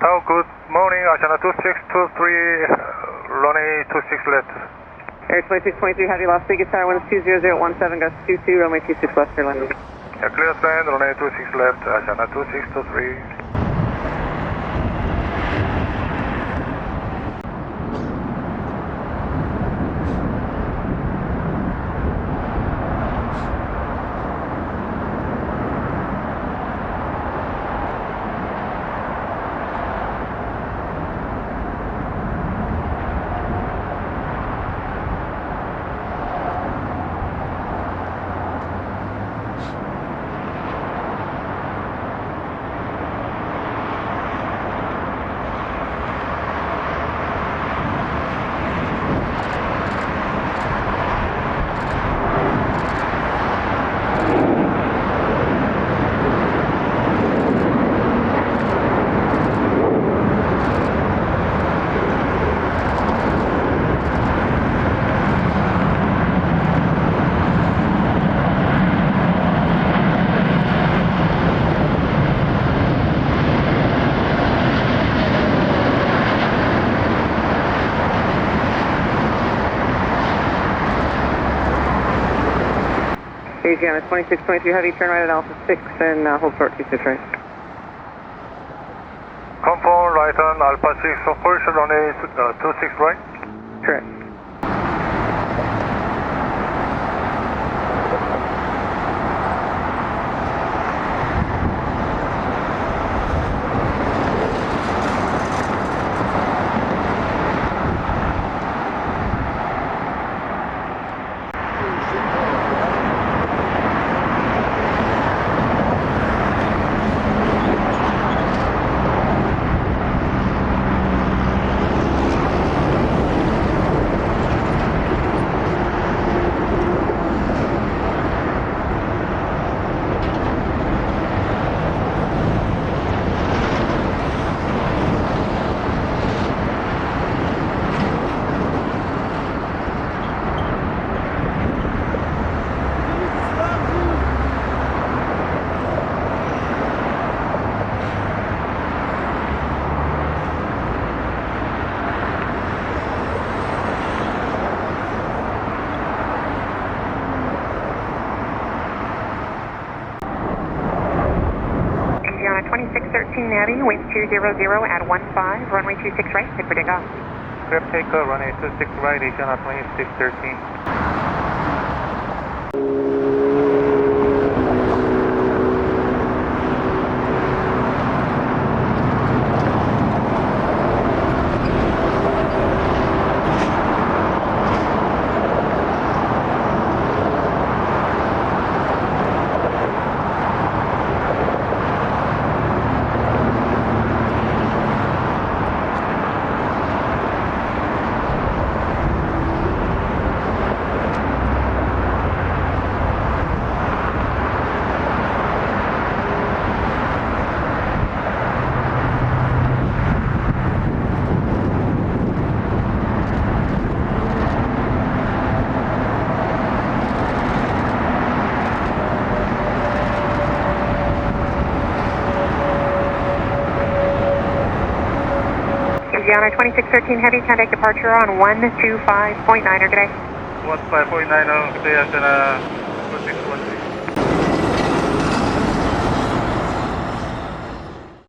Tau, good morning, Asiana 2623, runway 26 left. Air 2623 Heavy, Las Vegas Tower 120017, gust 22, runway 26 left, clear landing. Yeah, clear stand, runway 26 left, Asiana 2623. Asiana 2623 Heavy, turn right at Alpha 6 and hold short 26 right. Confirm right on Alpha 6, of course, runway 26 right. Correct. Asiana 2613 Navy, wind 200 at 15, runway 26 right, head for takeoff. Clear takeoff, runway 26 right, Asiana 2613. Asiana 2613 Heavy, contact departure on 125.9er today. 15.90, clear, Asiana 2613.